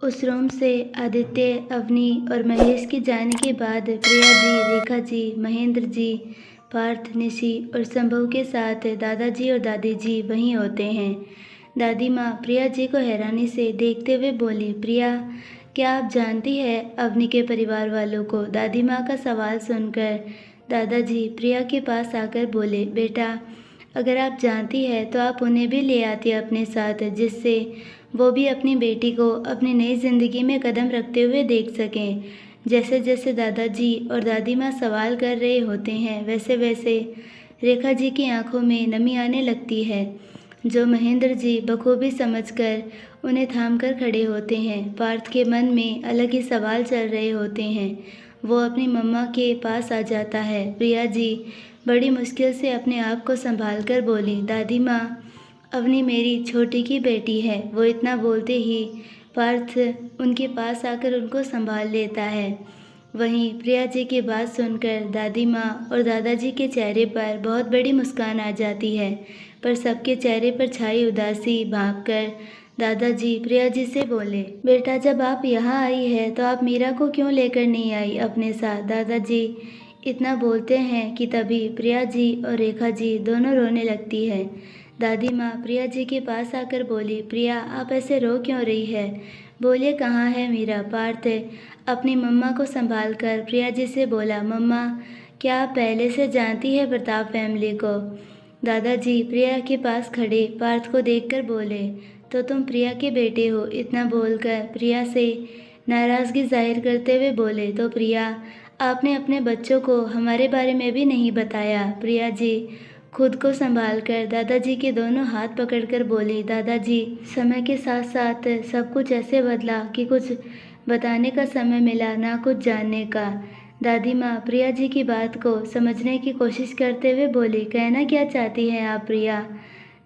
उस रूम से आदित्य, अवनी और महेश के जाने के बाद प्रिया जी, रेखा जी, महेंद्र जी, पार्थ, निशी और संभव के साथ दादाजी और दादी जी वहीं होते हैं। दादी माँ प्रिया जी को हैरानी से देखते हुए बोली, प्रिया, क्या आप जानती है अवनी के परिवार वालों को? दादी माँ का सवाल सुनकर दादाजी प्रिया के पास आकर बोले, बेटा, अगर आप जानती है तो आप उन्हें भी ले आती अपने साथ, जिससे वो भी अपनी बेटी को अपनी नई ज़िंदगी में कदम रखते हुए देख सकें। जैसे जैसे दादाजी और दादी माँ सवाल कर रहे होते हैं, वैसे वैसे रेखा जी की आंखों में नमी आने लगती है, जो महेंद्र जी बखूबी समझकर उन्हें थाम कर खड़े होते हैं। पार्थ के मन में अलग ही सवाल चल रहे होते हैं। वो अपनी मम्मा के पास आ जाता है। प्रिया जी बड़ी मुश्किल से अपने आप को संभाल कर बोली, दादी माँ, अवनी मेरी छोटी की बेटी है। वो इतना बोलते ही पार्थ उनके पास आकर उनको संभाल लेता है। वहीं प्रिया जी की बात सुनकर दादी माँ और दादाजी के चेहरे पर बहुत बड़ी मुस्कान आ जाती है, पर सबके चेहरे पर छाई उदासी भांपकर दादाजी प्रिया जी से बोले, बेटा, जब आप यहाँ आई है तो आप मीरा को क्यों लेकर नहीं आई अपने साथ? दादाजी इतना बोलते हैं कि तभी प्रिया जी और रेखा जी दोनों रोने लगती है। दादी माँ प्रिया जी के पास आकर बोली, प्रिया, आप ऐसे रो क्यों रही है? बोलिए, कहाँ है मीरा? पार्थ अपनी मम्मा को संभाल कर प्रिया जी से बोला, मम्मा, क्या आप पहले से जानती है प्रताप फैमिली को? दादाजी प्रिया के पास खड़े पार्थ को देखकर बोले, तो तुम प्रिया के बेटे हो? इतना बोलकर प्रिया से नाराज़गी जाहिर करते हुए बोले, तो प्रिया, आपने अपने बच्चों को हमारे बारे में भी नहीं बताया। प्रिया जी खुद को संभालकर दादाजी के दोनों हाथ पकड़कर बोली, दादाजी, समय के साथ साथ सब कुछ ऐसे बदला कि कुछ बताने का समय मिला ना कुछ जानने का। दादी माँ प्रिया जी की बात को समझने की कोशिश करते हुए बोली, कहना क्या चाहती हैं आप प्रिया?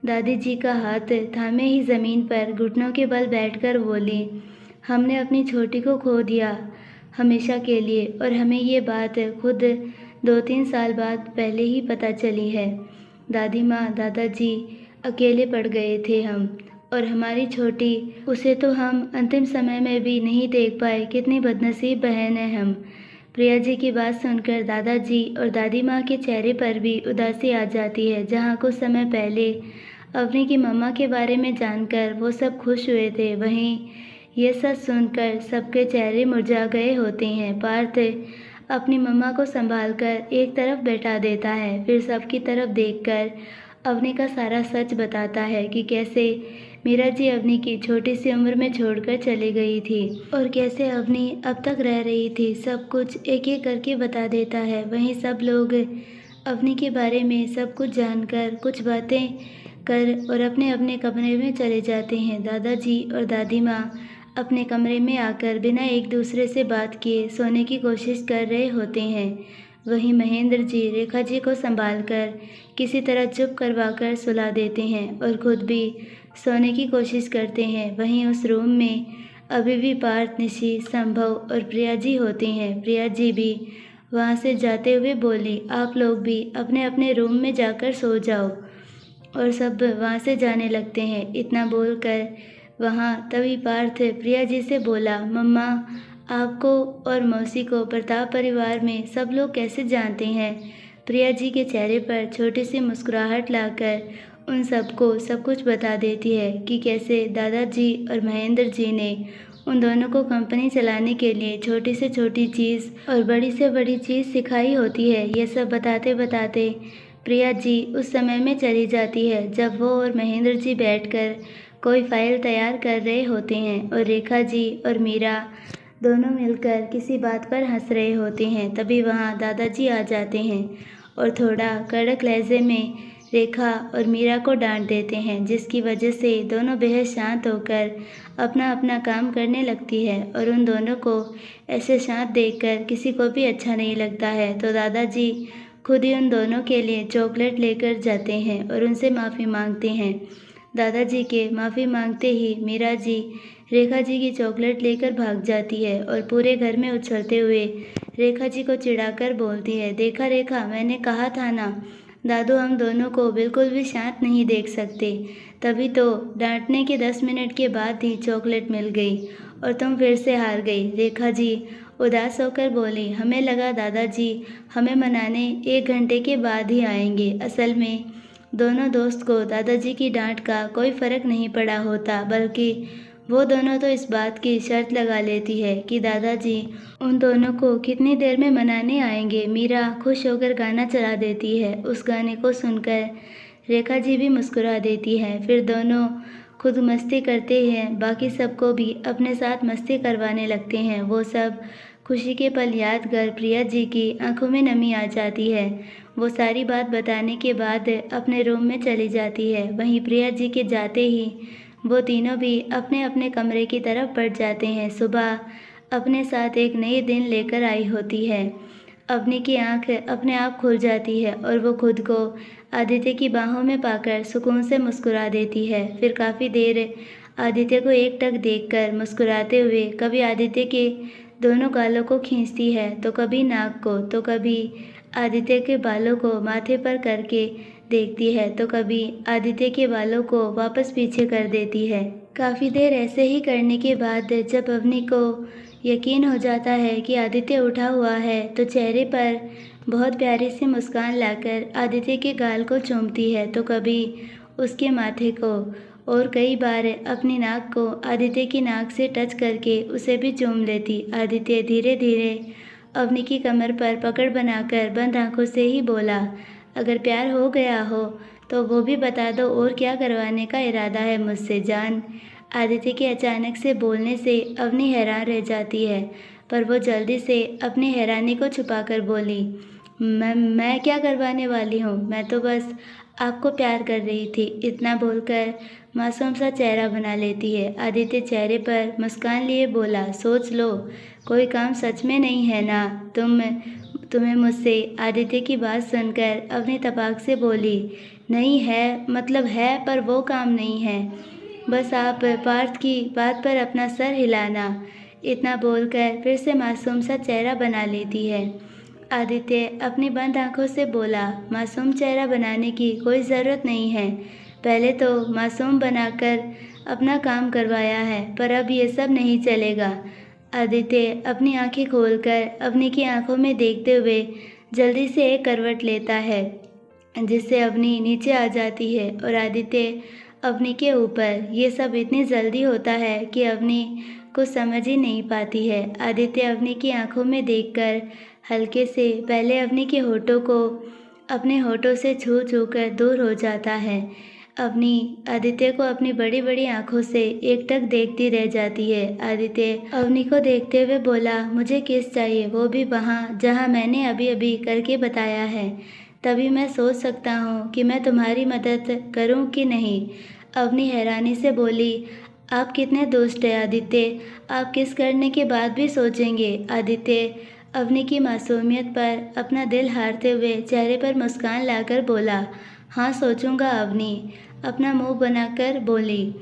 दादी जी का हाथ थामे ही ज़मीन पर घुटनों के बल बैठकर बोली, हमने अपनी छोटी को खो दिया हमेशा के लिए, और हमें ये बात खुद 2-3 साल बाद पहले ही पता चली है। दादी माँ, दादाजी, अकेले पड़ गए थे हम, और हमारी छोटी, उसे तो हम अंतिम समय में भी नहीं देख पाए। कितनी बदनसीब बहन है हम। प्रिया जी की बात सुनकर दादाजी और दादी माँ के चेहरे पर भी उदासी आ जाती है। जहाँ कुछ समय पहले अवनी की मम्मा के बारे में जानकर वो सब खुश हुए थे, वहीं ये सच सुनकर सबके चेहरे मुरझा गए होते हैं। पार्थ अपनी मम्मा को संभालकर एक तरफ बैठा देता है, फिर सबकी तरफ देखकर अवनी का सारा सच बताता है कि कैसे मीरा जी अवनी की छोटी सी उम्र में छोड़कर चली गई थी और कैसे अवनी अब तक रह रही थी। सब कुछ एक एक करके बता देता है। वहीं सब लोग अवनी के बारे में सब कुछ जानकर कुछ बातें कर और अपने अपने कमरे में चले जाते हैं। दादाजी और दादी माँ अपने कमरे में आकर बिना एक दूसरे से बात किए सोने की कोशिश कर रहे होते हैं। वहीं महेंद्र जी रेखा जी को संभालकर किसी तरह चुप करवाकर सुला देते हैं और खुद भी सोने की कोशिश करते हैं। वहीं उस रूम में अभी भी पार्थ, निशी, संभव और प्रिया जी होते हैं। प्रिया जी भी वहाँ से जाते हुए बोली, आप लोग भी अपने अपने रूम में जाकर सो जाओ, और सब वहाँ से जाने लगते हैं। इतना बोलकर वहाँ तभी पार्थ प्रिया जी से बोला, मम्मा, आपको और मौसी को प्रताप परिवार में सब लोग कैसे जानते हैं? प्रिया जी के चेहरे पर छोटी सी मुस्कुराहट लाकर उन सबको सब कुछ बता देती है कि कैसे दादाजी और महेंद्र जी ने उन दोनों को कंपनी चलाने के लिए छोटी से छोटी चीज़ और बड़ी से बड़ी चीज़ सिखाई होती है। ये सब बताते बताते प्रिया जी उस समय में चली जाती है जब वो और महेंद्र जी बैठकर कोई फाइल तैयार कर रहे होते हैं और रेखा जी और मीरा दोनों मिलकर किसी बात पर हंस रहे होते हैं। तभी वहाँ दादाजी आ जाते हैं और थोड़ा कड़क लहजे में रेखा और मीरा को डांट देते हैं, जिसकी वजह से दोनों बेहद शांत होकर अपना अपना काम करने लगती है। और उन दोनों को ऐसे शांत देखकर किसी को भी अच्छा नहीं लगता है, तो दादाजी खुद ही उन दोनों के लिए चॉकलेट लेकर जाते हैं और उनसे माफ़ी मांगते हैं। दादाजी के माफ़ी मांगते ही मीरा जी रेखा जी की चॉकलेट लेकर भाग जाती है और पूरे घर में उछलते हुए रेखा जी को चिढ़ाकर बोलती है, देखा रेखा, मैंने कहा था ना, दादू हम दोनों को बिल्कुल भी शांत नहीं देख सकते। तभी तो डांटने के 10 मिनट के बाद ही चॉकलेट मिल गई और तुम फिर से हार गई। रेखा जी उदास होकर बोली, हमें लगा दादाजी हमें मनाने 1 घंटे के बाद ही आएंगे। असल में दोनों दोस्त को दादाजी की डांट का कोई फ़र्क नहीं पड़ा होता, बल्कि वो दोनों तो इस बात की शर्त लगा लेती है कि दादाजी उन दोनों को कितनी देर में मनाने आएंगे। मीरा खुश होकर गाना चला देती है। उस गाने को सुनकर रेखा जी भी मुस्कुरा देती है। फिर दोनों खुद मस्ती करते हैं, बाकी सबको भी अपने साथ मस्ती करवाने लगते हैं। वो सब खुशी के पल याद कर प्रिया जी की आंखों में नमी आ जाती है। वो सारी बात बताने के बाद अपने रूम में चली जाती है। वहीं प्रिया जी के जाते ही वो तीनों भी अपने अपने कमरे की तरफ बढ़ जाते हैं। सुबह अपने साथ एक नई दिन लेकर आई होती है। अवनी की आंख अपने आप खुल जाती है और वो खुद को आदित्य की बाहों में पाकर सुकून से मुस्कुरा देती है। फिर काफ़ी देर आदित्य को एकटक देखकर मुस्कुराते हुए कभी आदित्य के दोनों गालों को खींचती है, तो कभी नाक को, तो कभी आदित्य के बालों को माथे पर करके देखती है, तो कभी आदित्य के बालों को वापस पीछे कर देती है। काफ़ी देर ऐसे ही करने के बाद जब अवनी को यकीन हो जाता है कि आदित्य उठा हुआ है, तो चेहरे पर बहुत प्यारी सी मुस्कान लाकर आदित्य के गाल को चूमती है, तो कभी उसके माथे को और कई बार अपनी नाक को आदित्य की नाक से टच करके उसे भी चूम लेती। आदित्य धीरे धीरे अवनी की कमर पर पकड़ बनाकर बंद आंखों से ही बोला, अगर प्यार हो गया हो तो वो भी बता दो, और क्या करवाने का इरादा है मुझसे जान। आदित्य के अचानक से बोलने से अवनी हैरान रह जाती है, पर वो जल्दी से अपनी हैरानी को छुपाकर बोली, मैं क्या करवाने वाली हूँ, मैं तो बस आपको प्यार कर रही थी। इतना बोलकर मासूम सा चेहरा बना लेती है। आदित्य चेहरे पर मुस्कान लिए बोला, सोच लो, कोई काम सच में नहीं है ना तुम्हें मुझसे। आदित्य की बात सुनकर अवनी तपाक से बोली, नहीं है, मतलब है, पर वो काम नहीं है, बस आप पार्थ की बात पर अपना सर हिलाना। इतना बोलकर फिर से मासूम सा चेहरा बना लेती है। आदित्य अपनी बंद आंखों से बोला, मासूम चेहरा बनाने की कोई ज़रूरत नहीं है, पहले तो मासूम बनाकर अपना काम करवाया है, पर अब ये सब नहीं चलेगा। आदित्य अपनी आंखें खोलकर अवनी की आंखों में देखते हुए जल्दी से एक करवट लेता है, जिससे अवनी नीचे आ जाती है और आदित्य अवनी के ऊपर। ये सब इतनी जल्दी होता है कि अवनी कुछ समझ ही नहीं पाती है। आदित्य अवनी की आंखों में देखकर हल्के से पहले अवनी के होठों को अपने होठों से छू छू कर दूर हो जाता है। अवनी आदित्य को अपनी बड़ी बड़ी आंखों से एकटक देखती रह जाती है। आदित्य अवनी को देखते हुए बोला, मुझे किस चाहिए, वो भी वहाँ जहाँ मैंने अभी अभी करके बताया है, तभी मैं सोच सकता हूँ कि मैं तुम्हारी मदद करूँ कि नहीं। अवनी हैरानी से बोली, आप कितने दुष्ट हैं आदित्य, आप किस करने के बाद भी सोचेंगे। आदित्य अवनी की मासूमियत पर अपना दिल हारते हुए चेहरे पर मुस्कान लाकर बोला, हाँ सोचूंगा। अवनी अपना मुंह बनाकर बोली,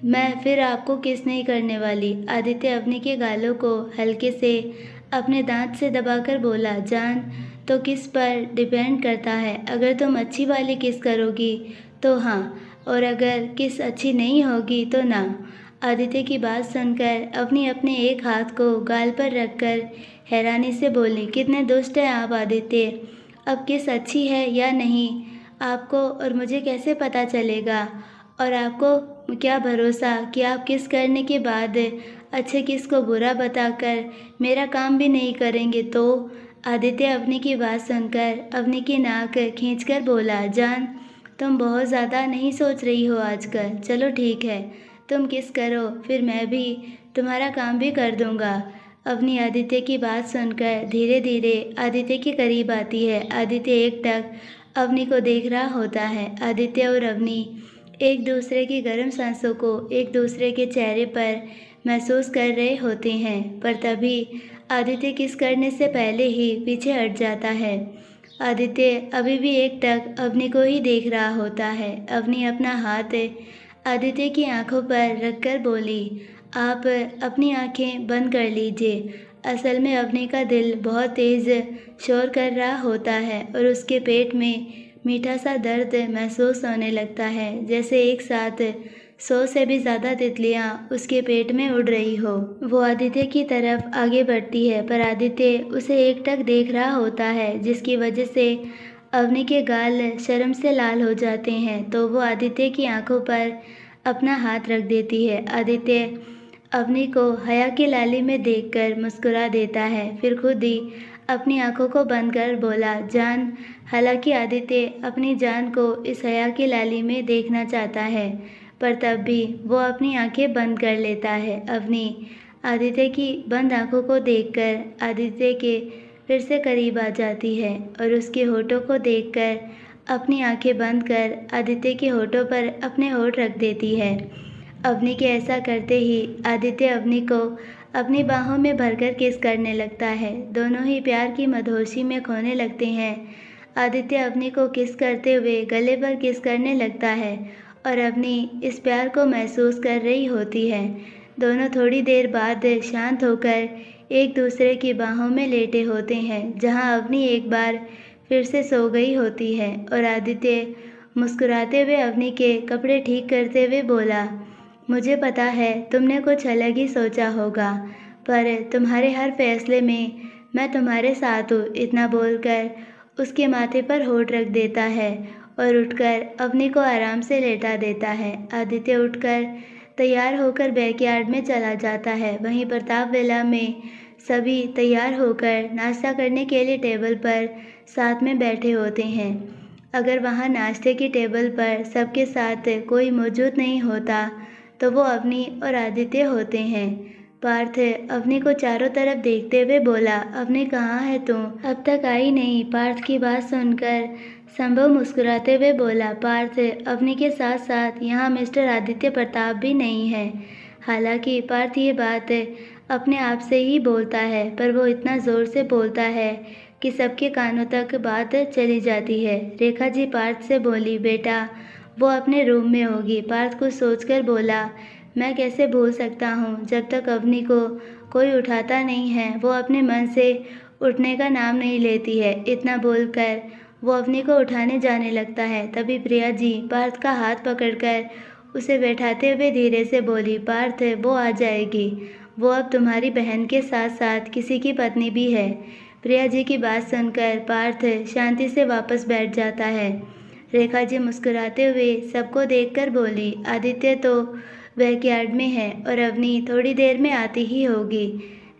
मैं फिर आपको किस नहीं करने वाली। आदित्य अवनी के गालों को हल्के से अपने दांत से दबाकर बोला, जान तो किस पर डिपेंड करता है, अगर तुम अच्छी वाली किस करोगी तो हाँ, और अगर किस अच्छी नहीं होगी तो ना। आदित्य की बात सुनकर अवनी अपने एक हाथ को गाल पर रखकर हैरानी से बोली, कितने दुष्ट हैं आप आदित्य, अब किस अच्छी है या नहीं आपको और मुझे कैसे पता चलेगा, और आपको क्या भरोसा कि आप किस करने के बाद अच्छे किस को बुरा बताकर मेरा काम भी नहीं करेंगे तो। आदित्य अवनी की बात सुनकर अवनी की नाक खींचकर बोला, जान तुम बहुत ज़्यादा नहीं सोच रही हो आजकल, चलो ठीक है, तुम किस करो, फिर मैं भी तुम्हारा काम भी कर दूंगा। अवनी आदित्य की बात सुनकर धीरे धीरे आदित्य के करीब आती है। आदित्य एकटक अवनी को देख रहा होता है। आदित्य और अवनी एक दूसरे की गर्म सांसों को एक दूसरे के चेहरे पर महसूस कर रहे होते हैं, पर तभी आदित्य किस करने से पहले ही पीछे हट जाता है। आदित्य अभी भी एकटक अवनी को ही देख रहा होता है। अवनी अपना हाथ आदित्य की आंखों पर रखकर बोली, आप अपनी आंखें बंद कर लीजिए। असल में अवनी का दिल बहुत तेज़ शोर कर रहा होता है और उसके पेट में मीठा सा दर्द महसूस होने लगता है, जैसे एक साथ 100 से भी ज़्यादा तितलियाँ उसके पेट में उड़ रही हो। वो आदित्य की तरफ आगे बढ़ती है, पर आदित्य उसे एकटक देख रहा होता है, जिसकी वजह से अवनी के गाल शर्म से लाल हो जाते हैं। तो वो आदित्य की आंखों पर अपना हाथ रख देती है। आदित्य अवनी को हया की लाली में देखकर मुस्कुरा देता है, फिर खुद ही अपनी आंखों को बंद कर बोला, जान। हालांकि आदित्य अपनी जान को इस हया की लाली में देखना चाहता है, पर तब भी वो अपनी आंखें बंद कर लेता है। अवनी आदित्य की बंद आंखों को देखकर आदित्य के फिर से करीब आ जाती है और उसके होठों को देखकर अपनी आंखें बंद कर आदित्य के होठों पर अपने होठ रख देती है। अवनी के ऐसा करते ही आदित्य अवनी को अपनी बाहों में भरकर किस करने लगता है। दोनों ही प्यार की मदहोशी में खोने लगते हैं। आदित्य अवनी को किस करते हुए गले पर किस करने लगता है और अवनी इस प्यार को महसूस कर रही होती है। दोनों थोड़ी देर बाद शांत होकर एक दूसरे की बाहों में लेटे होते हैं, जहां अवनी एक बार फिर से सो गई होती है और आदित्य मुस्कुराते हुए अवनी के कपड़े ठीक करते हुए बोला, मुझे पता है तुमने कुछ अलग ही सोचा होगा, पर तुम्हारे हर फैसले में मैं तुम्हारे साथ हूँ। इतना बोलकर उसके माथे पर होठ रख देता है और उठकर अवनी को आराम से लेटा देता है। आदित्य उठकर तैयार होकर बैकयार्ड में चला जाता है। वहीं प्रताप विला में सभी तैयार होकर नाश्ता करने के लिए टेबल पर साथ में बैठे होते हैं। अगर वहाँ नाश्ते की टेबल पर सबके साथ कोई मौजूद नहीं होता तो वो अवनी और आदित्य होते हैं। पार्थ अवनी को चारों तरफ देखते हुए बोला, अवनी कहाँ है तू? अब तक आई नहीं। पार्थ की बात सुनकर संभव मुस्कुराते हुए बोला, पार्थ, अवनी के साथ साथ यहाँ मिस्टर आदित्य प्रताप भी नहीं है। हालांकि पार्थ ये बात अपने आप से ही बोलता है, पर वो इतना ज़ोर से बोलता है कि सबके कानों तक बात चली जाती है। रेखा जी पार्थ से बोली, बेटा वो अपने रूम में होगी। पार्थ कुछ सोचकर बोला, मैं कैसे भूल सकता हूँ, जब तक अवनी को कोई उठाता नहीं है वो अपने मन से उठने का नाम नहीं लेती है। इतना बोलकर वो अवनी को उठाने जाने लगता है। तभी प्रिया जी पार्थ का हाथ पकड़कर उसे बैठाते हुए धीरे से बोली, पार्थ वो आ जाएगी, वो अब तुम्हारी बहन के साथ साथ किसी की पत्नी भी है। प्रिया जी की बात सुनकर पार्थ शांति से वापस बैठ जाता है। रेखा जी मुस्कुराते हुए सबको देखकर बोली, आदित्य तो बैकयार्ड में है और अवनी थोड़ी देर में आती ही होगी।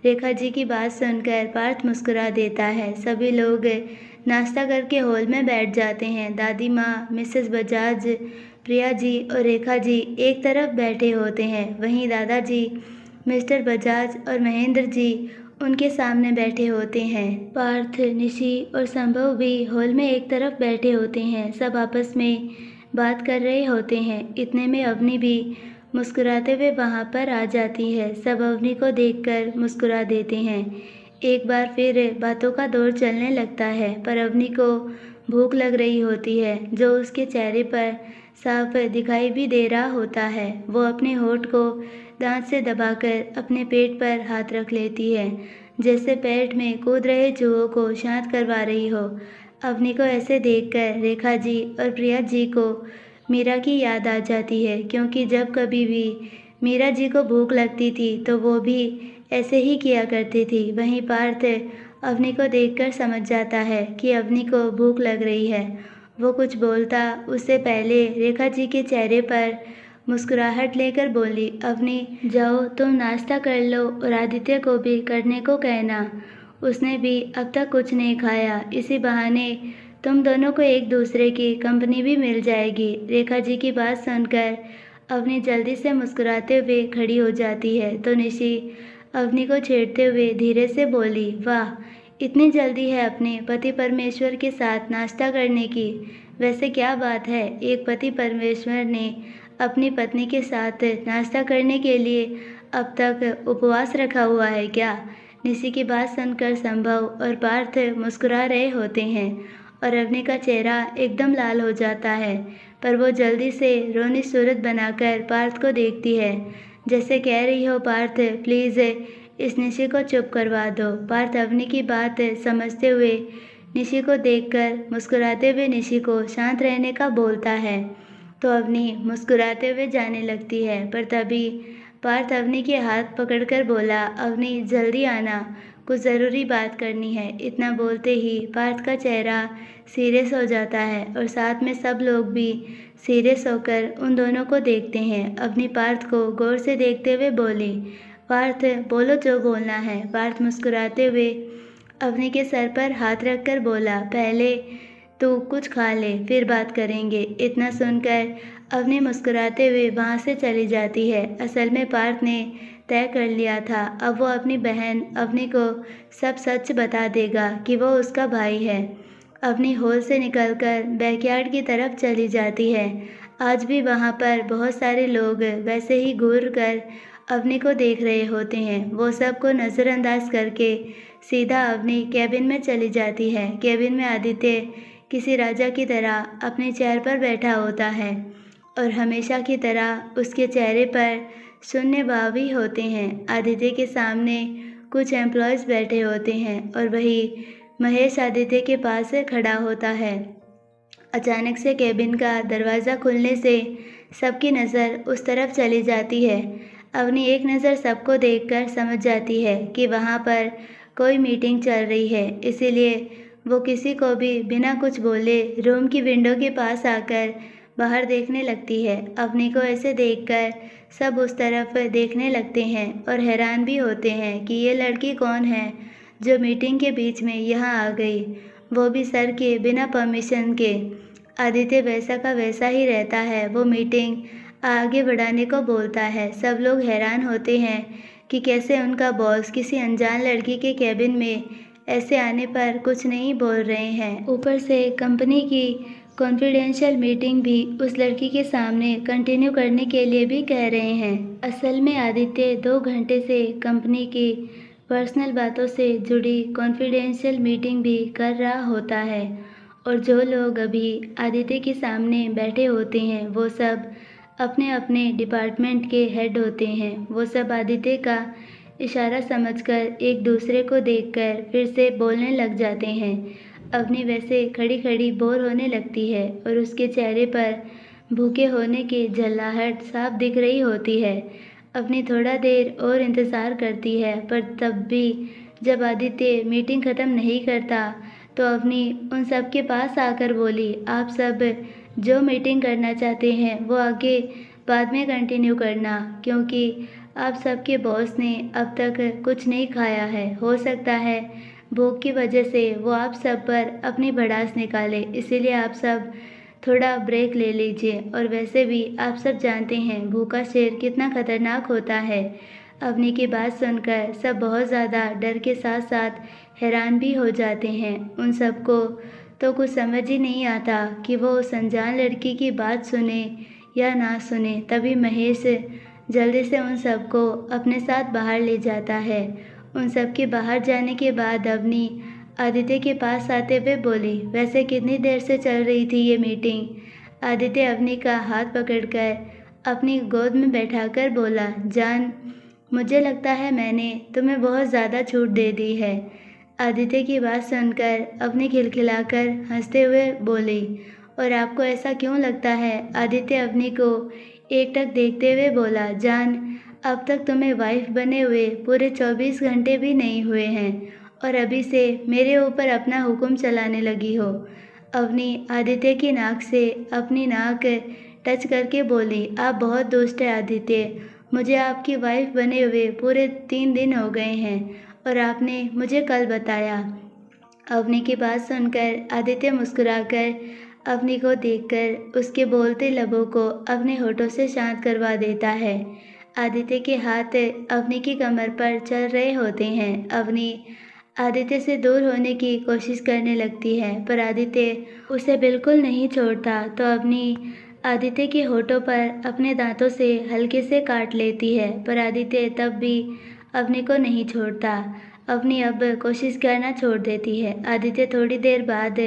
रेखा जी की बात सुनकर पार्थ मुस्कुरा देता है। सभी लोग नाश्ता करके हॉल में बैठ जाते हैं। दादी माँ, मिसेस बजाज, प्रिया जी और रेखा जी एक तरफ बैठे होते हैं। वहीं दादाजी, मिस्टर बजाज और महेंद्र जी उनके सामने बैठे होते हैं। पार्थ, निशी और संभव भी हॉल में एक तरफ बैठे होते हैं। सब आपस में बात कर रहे होते हैं। इतने में अवनी भी मुस्कुराते हुए वहाँ पर आ जाती है। सब अवनी को देखकर मुस्कुरा देते हैं। एक बार फिर बातों का दौर चलने लगता है, पर अवनी को भूख लग रही होती है, जो उसके चेहरे पर साफ दिखाई भी दे रहा होता है। वो अपने होठ को दांत से दबाकर अपने पेट पर हाथ रख लेती है, जैसे पेट में कूद रहे जुओं को शांत करवा रही हो। अवनी को ऐसे देखकर रेखा जी और प्रिया जी को मीरा की याद आ जाती है, क्योंकि जब कभी भी मीरा जी को भूख लगती थी तो वो भी ऐसे ही किया करती थी। वहीं पार्थ अवनी को देखकर समझ जाता है कि अवनी को भूख लग रही है। वो कुछ बोलता उससे पहले रेखा जी के चेहरे पर मुस्कुराहट लेकर बोली, अवनी जाओ तुम नाश्ता कर लो और आदित्य को भी करने को कहना, उसने भी अब तक कुछ नहीं खाया। इसी बहाने तुम दोनों को एक दूसरे की कंपनी भी मिल जाएगी। रेखा जी की बात सुनकर अवनी जल्दी से मुस्कुराते हुए खड़ी हो जाती है तो निशी अवनी को छेड़ते हुए धीरे से बोली, वाह, इतनी जल्दी है अपने पति परमेश्वर के साथ नाश्ता करने की। वैसे क्या बात है, एक पति परमेश्वर ने अपनी पत्नी के साथ नाश्ता करने के लिए अब तक उपवास रखा हुआ है क्या? निशी की बात सुनकर संभव और पार्थ मुस्कुरा रहे होते हैं और अवनी का चेहरा एकदम लाल हो जाता है, पर वो जल्दी से रोनी सूरत बनाकर पार्थ को देखती है, जैसे कह रही हो, पार्थ प्लीज़ इस निशी को चुप करवा दो। पार्थ अवनी की बात समझते हुए निशी को देखकर मुस्कुराते हुए निशी को शांत रहने का बोलता है तो अवनी मुस्कुराते हुए जाने लगती है, पर तभी पार्थ अवनी के हाथ पकड़कर बोला, अवनी जल्दी आना, कुछ ज़रूरी बात करनी है। इतना बोलते ही पार्थ का चेहरा सीरियस हो जाता है और साथ में सब लोग भी सीरियस होकर उन दोनों को देखते हैं। अवनी पार्थ को गौर से देखते हुए बोली, पार्थ बोलो जो बोलना है। पार्थ मुस्कुराते हुए अवनी के सर पर हाथ रखकर बोला, पहले तू कुछ खा ले, फिर बात करेंगे। इतना सुनकर अवनी मुस्कुराते हुए वहाँ से चली जाती है। असल में पार्थ ने तय कर लिया था, अब वो अपनी बहन अवनी को सब सच बता देगा कि वो उसका भाई है। अवनी हॉल से निकलकर बैकयार्ड की तरफ चली जाती है। आज भी वहाँ पर बहुत सारे लोग वैसे ही घूर कर अवनी को देख रहे होते हैं। वो सबको नज़रअंदाज करके सीधा अवनी कैबिन में चली जाती है। कैबिन में आदित्य किसी राजा की तरह अपने चेयर पर बैठा होता है और हमेशा की तरह उसके चेहरे पर शून्य भाव ही होते हैं। आदित्य के सामने कुछ एम्प्लॉयज़ बैठे होते हैं और वही महेश आदित्य के पास खड़ा होता है। अचानक से कैबिन का दरवाज़ा खुलने से सबकी नज़र उस तरफ चली जाती है। अवनी एक नज़र सबको देखकर समझ जाती है कि वहाँ पर कोई मीटिंग चल रही है, इसीलिए वो किसी को भी बिना कुछ बोले रूम की विंडो के पास आकर बाहर देखने लगती है। अवनी को ऐसे देखकर सब उस तरफ देखने लगते हैं और हैरान भी होते हैं कि ये लड़की कौन है जो मीटिंग के बीच में यहाँ आ गई, वो भी सर के बिना परमिशन के। आदित्य वैसा का वैसा ही रहता है। वो मीटिंग आगे बढ़ाने को बोलता है। सब लोग हैरान होते हैं कि कैसे उनका बॉस किसी अनजान लड़की के कैबिन में ऐसे आने पर कुछ नहीं बोल रहे हैं। ऊपर से कंपनी की कॉन्फिडेंशियल मीटिंग भी उस लड़की के सामने कंटिन्यू करने के लिए भी कह रहे हैं। असल में आदित्य 2 घंटे से कंपनी की पर्सनल बातों से जुड़ी कॉन्फिडेंशियल मीटिंग भी कर रहा होता है और जो लोग अभी आदित्य के सामने बैठे होते हैं वो सब अपने अपने डिपार्टमेंट के हेड होते हैं। वो सब आदित्य का इशारा समझकर एक दूसरे को देखकर फिर से बोलने लग जाते हैं। अवनी वैसे खड़ी खड़ी बोर होने लगती है और उसके चेहरे पर भूखे होने की झल्लाहट साफ दिख रही होती है। अवनी थोड़ा देर और इंतज़ार करती है, पर तब भी जब आदित्य मीटिंग ख़त्म नहीं करता तो अवनी उन सब के पास आकर बोली, आप सब जो मीटिंग करना चाहते हैं वो आगे बाद में कंटिन्यू करना, क्योंकि आप सबके बॉस ने अब तक कुछ नहीं खाया है। हो सकता है भूख की वजह से वो आप सब पर अपनी भड़ास निकाले, इसीलिए आप सब थोड़ा ब्रेक ले लीजिए। और वैसे भी आप सब जानते हैं भूखा शेर कितना खतरनाक होता है। अवनी की बात सुनकर सब बहुत ज़्यादा डर के साथ साथ हैरान भी हो जाते हैं। उन सबको तो कुछ समझ ही नहीं आता कि वो उस अनजान लड़की की बात सुने या ना सुने। तभी महेश जल्दी से उन सबको अपने साथ बाहर ले जाता है। उन सब के बाहर जाने के बाद अवनी आदित्य के पास आते हुए बोली, वैसे कितनी देर से चल रही थी ये मीटिंग? आदित्य अवनी का हाथ पकड़कर अपनी गोद में बैठाकर बोला, जान, मुझे लगता है मैंने तुम्हें बहुत ज़्यादा छूट दे दी है। आदित्य की बात सुनकर अवनी खिलखिलाकर हंसते हुए बोली, और आपको ऐसा क्यों लगता है? आदित्य अवनी को एकटक देखते हुए बोला, जान, अब तक तुम्हें वाइफ बने हुए पूरे 24 घंटे भी नहीं हुए हैं और अभी से मेरे ऊपर अपना हुक्म चलाने लगी हो। अवनी आदित्य की नाक से अपनी नाक टच करके बोली, आप बहुत दुष्ट है आदित्य। मुझे आपकी वाइफ बने हुए पूरे 3 दिन हो गए हैं और आपने मुझे कल बताया। अवनी की बात सुनकर आदित्य मुस्कुराकर अवनी को देखकर उसके बोलते लबों को अपने होठों से शांत करवा देता है। आदित्य के हाथ अवनी की कमर पर चल रहे होते हैं। अवनी आदित्य से दूर होने की कोशिश करने लगती है, पर आदित्य उसे बिल्कुल नहीं छोड़ता। तो अवनी आदित्य के होठों पर अपने दांतों से हल्के से काट लेती है, पर आदित्य तब भी अवनी को नहीं छोड़ता। अवनी अब कोशिश करना छोड़ देती है। आदित्य थोड़ी देर बाद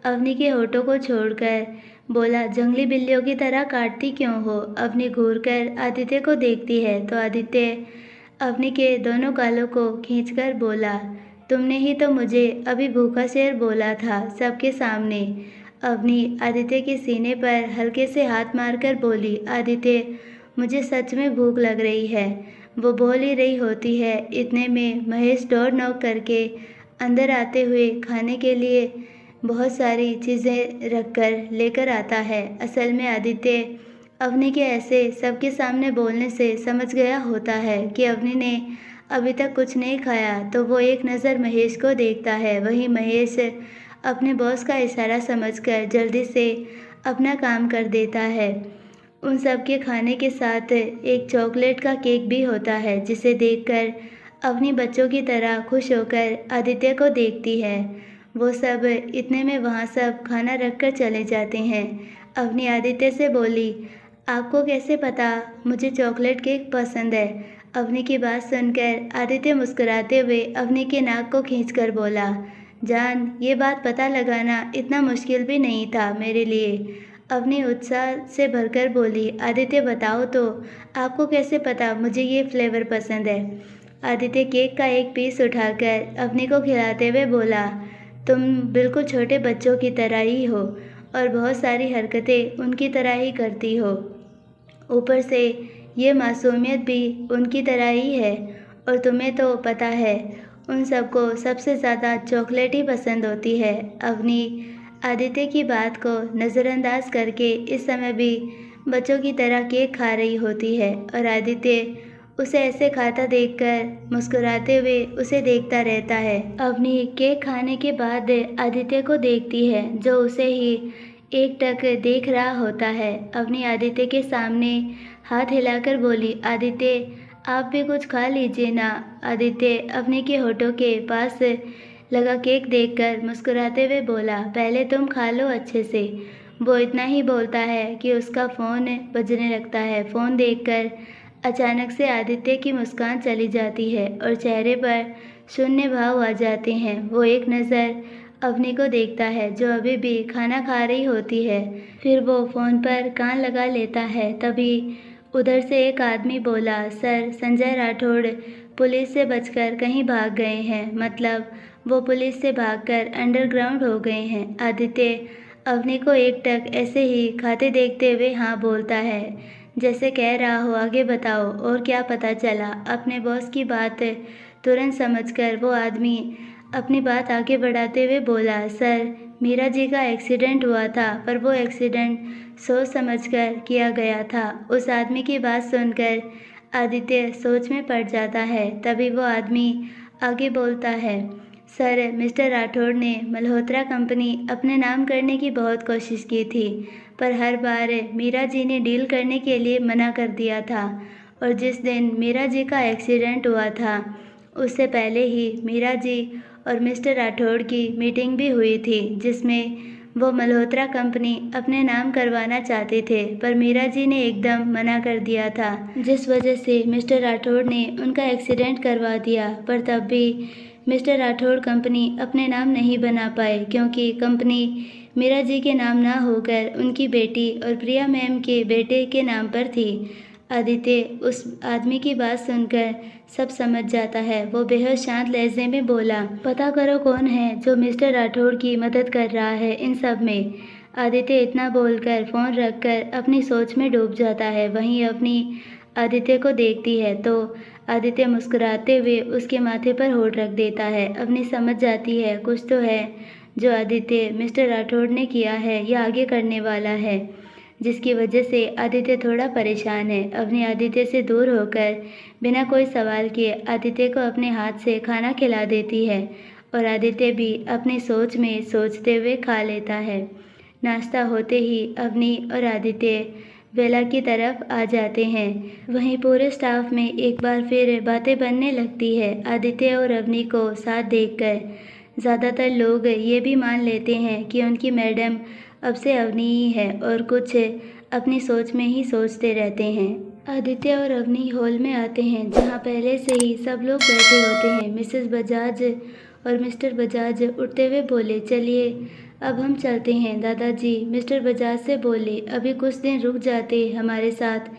अवनी के होठों को छोड़कर बोला, जंगली बिल्लियों की तरह काटती क्यों हो? अवनी घूरकर आदित्य को देखती है तो आदित्य अवनी के दोनों गालों को खींचकर बोला, तुमने ही तो मुझे अभी भूखा शेर बोला था सबके सामने। अवनी आदित्य के सीने पर हल्के से हाथ मारकर बोली, आदित्य, मुझे सच में भूख लग रही है। वो बोल ही रही होती है, इतने में महेश डोर नॉक करके अंदर आते हुए खाने के लिए बहुत सारी चीज़ें रखकर लेकर आता है। असल में आदित्य अवनी के ऐसे सबके सामने बोलने से समझ गया होता है कि अवनी ने अभी तक कुछ नहीं खाया, तो वो एक नज़र महेश को देखता है। वहीं महेश अपने बॉस का इशारा समझकर जल्दी से अपना काम कर देता है। उन सब के खाने के साथ एक चॉकलेट का केक भी होता है, जिसे देखकर अवनी बच्चों की तरह खुश होकर आदित्य को देखती है। वो सब इतने में वहाँ सब खाना रखकर चले जाते हैं। अवनी आदित्य से बोली, आपको कैसे पता मुझे चॉकलेट केक पसंद है? अवनी की बात सुनकर आदित्य मुस्कुराते हुए अवनी के नाक को खींचकर बोला, जान, ये बात पता लगाना इतना मुश्किल भी नहीं था मेरे लिए। अवनी उत्साह से भरकर बोली, आदित्य बताओ तो, आपको कैसे पता मुझे ये फ्लेवर पसंद है? आदित्य केक का एक पीस उठाकर अवनी को खिलाते हुए बोला, तुम बिल्कुल छोटे बच्चों की तरह ही हो और बहुत सारी हरकतें उनकी तरह ही करती हो। ऊपर से ये मासूमियत भी उनकी तरह ही है। और तुम्हें तो पता है, उन सबको सबसे ज़्यादा चॉकलेट ही पसंद होती है। अवनी आदित्य की बात को नज़रअंदाज करके इस समय भी बच्चों की तरह केक खा रही होती है और आदित्य उसे ऐसे खाता देखकर मुस्कुराते हुए उसे देखता रहता है। अवनी केक खाने के बाद आदित्य को देखती है, जो उसे ही एकटक देख रहा होता है। अवनी आदित्य के सामने हाथ हिलाकर बोली, आदित्य, आप भी कुछ खा लीजिए ना। आदित्य अवनी के होठों के पास लगा केक देखकर मुस्कुराते हुए बोला, पहले तुम खा लो अच्छे से। वो इतना ही बोलता है कि उसका फ़ोन बजने लगता है। फ़ोन देखकर अचानक से आदित्य की मुस्कान चली जाती है और चेहरे पर शून्य भाव आ जाते हैं। वो एक नज़र अवनी को देखता है, जो अभी भी खाना खा रही होती है। फिर वो फ़ोन पर कान लगा लेता है। तभी उधर से एक आदमी बोला, सर, संजय राठौड़ पुलिस से बचकर कहीं भाग गए हैं। मतलब वो पुलिस से भागकर अंडरग्राउंड हो गए हैं। आदित्य अवनी को एकटक ऐसे ही खाते देखते हुए हाँ बोलता है, जैसे कह रहा हो, आगे बताओ और क्या पता चला। अपने बॉस की बात तुरंत समझकर वो आदमी अपनी बात आगे बढ़ाते हुए बोला, सर, मीरा जी का एक्सीडेंट हुआ था, पर वो एक्सीडेंट सोच समझकर किया गया था। उस आदमी की बात सुनकर आदित्य सोच में पड़ जाता है। तभी वो आदमी आगे बोलता है, सर, मिस्टर राठौड़ ने मल्होत्रा कंपनी अपने नाम करने की बहुत कोशिश की थी, पर हर बार मीरा जी ने डील करने के लिए मना कर दिया था। और जिस दिन मीरा जी का एक्सीडेंट हुआ था, उससे पहले ही मीरा जी और मिस्टर राठौड़ की मीटिंग भी हुई थी, जिसमें वो मल्होत्रा कंपनी अपने नाम करवाना चाहते थे, पर मीरा जी ने एकदम मना कर दिया था, जिस वजह से मिस्टर राठौड़ ने उनका एक्सीडेंट करवा दिया। पर तब भी मिस्टर राठौड़ कंपनी अपने नाम नहीं बना पाए, क्योंकि कंपनी मीरा जी के नाम ना होकर उनकी बेटी और प्रिया मैम के बेटे के नाम पर थी। आदित्य उस आदमी की बात सुनकर सब समझ जाता है। वो बेहद शांत लहजे में बोला, पता करो कौन है जो मिस्टर राठौड़ की मदद कर रहा है इन सब में। आदित्य इतना बोलकर फ़ोन रखकर अपनी सोच में डूब जाता है। वहीं अपनी आदित्य को देखती है तो आदित्य मुस्कुराते हुए उसके माथे पर होठ रख देता है। अपनी समझ जाती है कुछ तो है जो आदित्य मिस्टर राठौड़ ने किया है या आगे करने वाला है, जिसकी वजह से आदित्य थोड़ा परेशान है। अवनी आदित्य से दूर होकर बिना कोई सवाल किए आदित्य को अपने हाथ से खाना खिला देती है और आदित्य भी अपनी सोच में सोचते हुए खा लेता है। नाश्ता होते ही अवनी और आदित्य बेला की तरफ आ जाते हैं। वहीं पूरे स्टाफ में एक बार फिर बातें बनने लगती है। आदित्य और अवनी को साथ देखकर ज़्यादातर लोग ये भी मान लेते हैं कि उनकी मैडम अब से अवनी ही है और कुछ अपनी सोच में ही सोचते रहते हैं। आदित्य और अवनी हॉल में आते हैं, जहां पहले से ही सब लोग बैठे होते हैं। मिसेस बजाज और मिस्टर बजाज उठते हुए बोले, चलिए अब हम चलते हैं। दादाजी मिस्टर बजाज से बोले, अभी कुछ दिन रुक जाते हमारे साथ।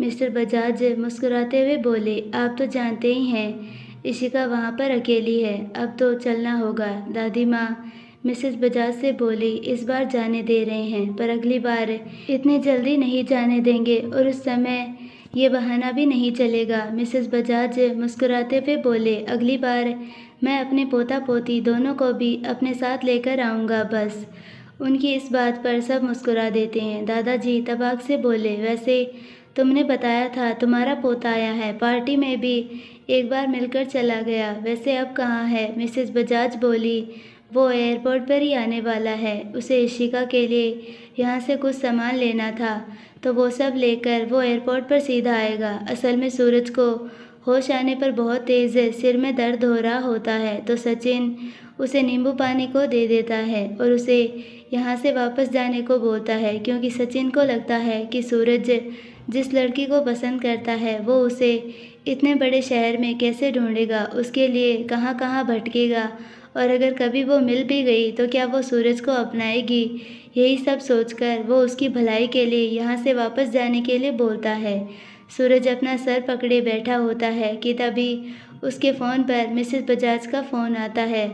मिस्टर बजाज मुस्कुराते हुए बोले, आप तो जानते ही हैं इशिका वहाँ पर अकेली है, अब तो चलना होगा। दादी माँ मिसेस बजाज से बोली, इस बार जाने दे रहे हैं, पर अगली बार इतनी जल्दी नहीं जाने देंगे और उस समय ये बहाना भी नहीं चलेगा। मिसेस बजाज मुस्कुराते हुए बोले, अगली बार मैं अपने पोता पोती दोनों को भी अपने साथ लेकर आऊँगा बस। उनकी इस बात पर सब मुस्कुरा देते हैं। दादाजी तबाक से बोले, वैसे तुमने बताया था तुम्हारा पोता आया है, पार्टी में भी एक बार मिलकर चला गया, वैसे अब कहाँ है? मिसेस बजाज बोली, वो एयरपोर्ट पर ही आने वाला है, उसे इशिका के लिए यहाँ से कुछ सामान लेना था, तो वो सब लेकर वो एयरपोर्ट पर सीधा आएगा। असल में सूरज को होश आने पर बहुत तेज़ सिर में दर्द हो रहा होता है, तो सचिन उसे नींबू पानी को दे देता है और उसे यहाँ से वापस जाने को बोलता है, क्योंकि सचिन को लगता है कि सूरज जिस लड़की को पसंद करता है वो उसे इतने बड़े शहर में कैसे ढूंढेगा, उसके लिए कहाँ कहाँ भटकेगा, और अगर कभी वो मिल भी गई तो क्या वो सूरज को अपनाएगी। यही सब सोचकर वो उसकी भलाई के लिए यहाँ से वापस जाने के लिए बोलता है। सूरज अपना सर पकड़े बैठा होता है कि तभी उसके फ़ोन पर मिसेस बजाज का फ़ोन आता है।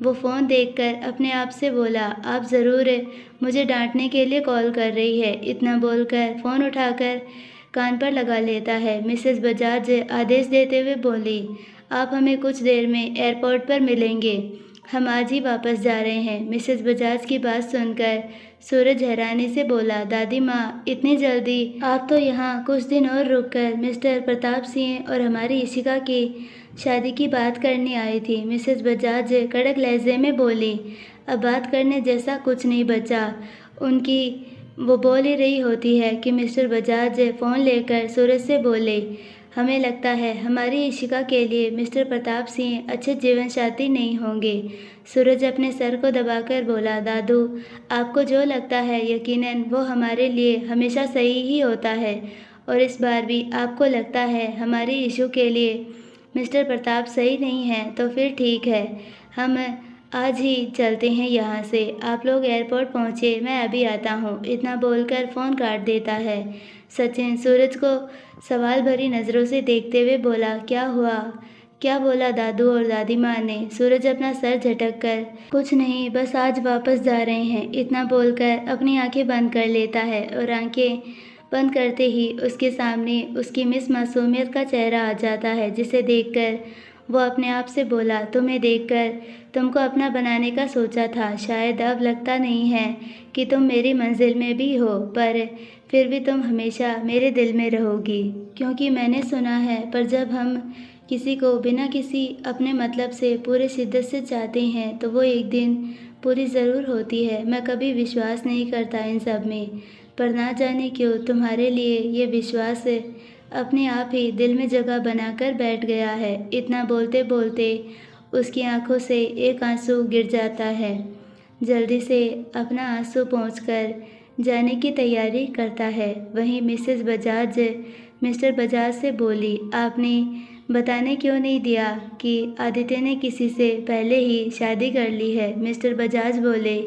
वो फ़ोन देखकर अपने आप से बोला, आप ज़रूर मुझे डांटने के लिए कॉल कर रही है। इतना बोलकर फ़ोन उठाकर कान पर लगा लेता है। मिसेस बजाज आदेश देते हुए बोली, आप हमें कुछ देर में एयरपोर्ट पर मिलेंगे, हम आज ही वापस जा रहे हैं। मिसेस बजाज की बात सुनकर सूरज हैरानी से बोला, दादी माँ, इतनी जल्दी? आप तो यहाँ कुछ दिन और रुककर मिस्टर प्रताप सिंह और हमारी इशिका की शादी की बात करने आई थी। मिसेस बजाज कड़क लहजे में बोली, अब बात करने जैसा कुछ नहीं बचा। उनकी वो बोल ही रही होती है कि मिस्टर बजाज फ़ोन लेकर सूरज से बोले, हमें लगता है हमारी इशिका के लिए मिस्टर प्रताप सिंह अच्छे जीवन साथी नहीं होंगे। सूरज अपने सर को दबाकर बोला, दादू, आपको जो लगता है यकीनन वो हमारे लिए हमेशा सही ही होता है, और इस बार भी आपको लगता है हमारी इशू के लिए मिस्टर प्रताप सही नहीं है तो फिर ठीक है, हम आज ही चलते हैं यहाँ से। आप लोग एयरपोर्ट पहुँचे, मैं अभी आता हूँ। इतना बोलकर फ़ोन काट देता है। सचिन सूरज को सवाल भरी नज़रों से देखते हुए बोला, क्या हुआ? क्या बोला दादू और दादी माँ ने? सूरज अपना सर झटक कर, कुछ नहीं, बस आज वापस जा रहे हैं, इतना बोलकर अपनी आंखें बंद कर लेता है, और आंखें बंद करते ही उसके सामने उसकी मिस मासूमियत का चेहरा आ जाता है, जिसे देखकर वो अपने आप से बोला, तुम्हें देखकर तुमको अपना बनाने का सोचा था, शायद अब लगता नहीं है कि तुम मेरी मंजिल में भी हो, पर फिर भी तुम हमेशा मेरे दिल में रहोगी। क्योंकि मैंने सुना है, पर जब हम किसी को बिना किसी अपने मतलब से पूरे शिद्दत से चाहते हैं तो वो एक दिन पूरी ज़रूर होती है। मैं कभी विश्वास नहीं करता इन सब में, पर ना जाने क्यों तुम्हारे लिए ये विश्वास अपने आप ही दिल में जगह बनाकर बैठ गया है। इतना बोलते बोलते उसकी आंखों से एक आंसू गिर जाता है। जल्दी से अपना आंसू पोंछकर जाने की तैयारी करता है। वहीं मिसेस बजाज मिस्टर बजाज से बोली, आपने बताने क्यों नहीं दिया कि आदित्य ने किसी से पहले ही शादी कर ली है? मिस्टर बजाज बोले,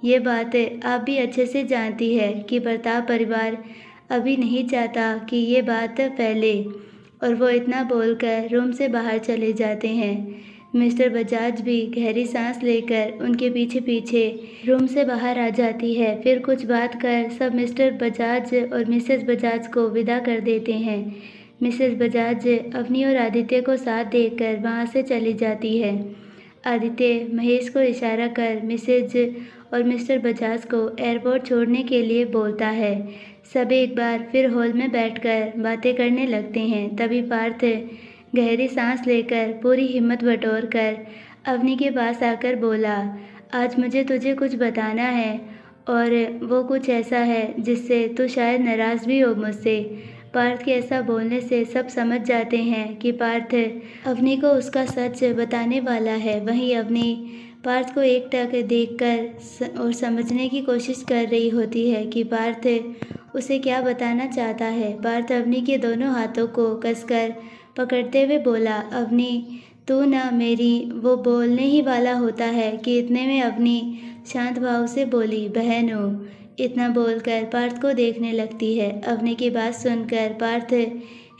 ये बात आप भी अच्छे से जानती है कि प्रताप परिवार अभी नहीं चाहता कि ये बात फैले, और वो इतना बोलकर रूम से बाहर चले जाते हैं। मिस्टर बजाज भी गहरी सांस लेकर उनके पीछे पीछे रूम से बाहर आ जाती है। फिर कुछ बात कर सब मिस्टर बजाज और मिसेस बजाज को विदा कर देते हैं। मिसेस बजाज अवनी और आदित्य को साथ देकर वहाँ से चली जाती है। आदित्य महेश को इशारा कर मिसेज और मिस्टर बजाज को एयरपोर्ट छोड़ने के लिए बोलता है। सब एक बार फिर हॉल में बैठकर बातें करने लगते हैं। तभी पार्थ गहरी सांस लेकर पूरी हिम्मत बटोर कर अवनी के पास आकर बोला, आज मुझे तुझे कुछ बताना है, और वो कुछ ऐसा है जिससे तू शायद नाराज़ भी हो मुझसे। पार्थ के ऐसा बोलने से सब समझ जाते हैं कि पार्थ अवनी को उसका सच बताने वाला है। वहीं अवनी पार्थ को एकटक देखकर और समझने की कोशिश कर रही होती है कि पार्थ उसे क्या बताना चाहता है। पार्थ अवनी के दोनों हाथों को कसकर पकड़ते हुए बोला, अवनी, तू ना मेरी, वो बोलने ही वाला होता है कि इतने में अवनी शांत भाव से बोली, बहन हो। इतना बोलकर पार्थ को देखने लगती है। अवनी की बात सुनकर पार्थ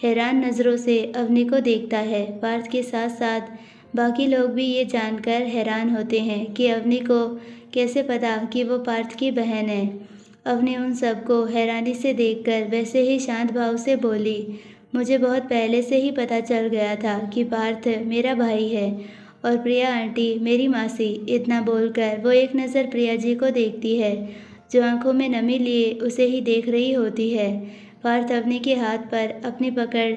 हैरान नज़रों से अवनी को देखता है। पार्थ के साथ साथ बाकी लोग भी ये जानकर हैरान होते हैं कि अवनी को कैसे पता कि वो पार्थ की बहन है। अवनी उन सबको हैरानी से देखकर वैसे ही शांत भाव से बोली, मुझे बहुत पहले से ही पता चल गया था कि पार्थ मेरा भाई है और प्रिया आंटी मेरी मासी। इतना बोलकर वो एक नज़र प्रिया जी को देखती है, जो आंखों में नमी लिए उसे ही देख रही होती है। पार्थ अवनी के हाथ पर अपनी पकड़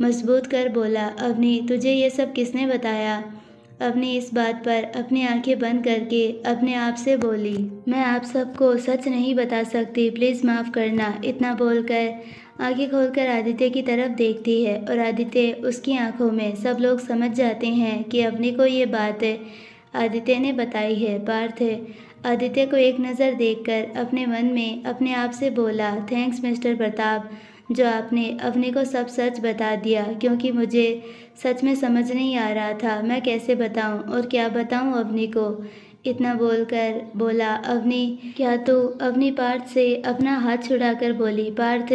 मजबूत कर बोला, अवनी तुझे ये सब किसने बताया? अवनी इस बात पर अपनी आंखें बंद करके अपने आप से बोली, मैं आप सबको सच नहीं बता सकती, प्लीज़ माफ़ करना। इतना बोलकर आंखें खोलकर आदित्य की तरफ देखती है और आदित्य उसकी आंखों में। सब लोग समझ जाते हैं कि अवनी को ये बात आदित्य ने बताई है। पार्थ आदित्य को एक नज़र देखकर अपने मन में अपने आप से बोला, थैंक्स मिस्टर प्रताप, जो आपने अवनी को सब सच बता दिया, क्योंकि मुझे सच में समझ नहीं आ रहा था मैं कैसे बताऊं और क्या बताऊं अवनी को। इतना बोलकर बोला, अवनी क्या तू? अवनी पार्थ से अपना हाथ छुड़ाकर बोली, पार्थ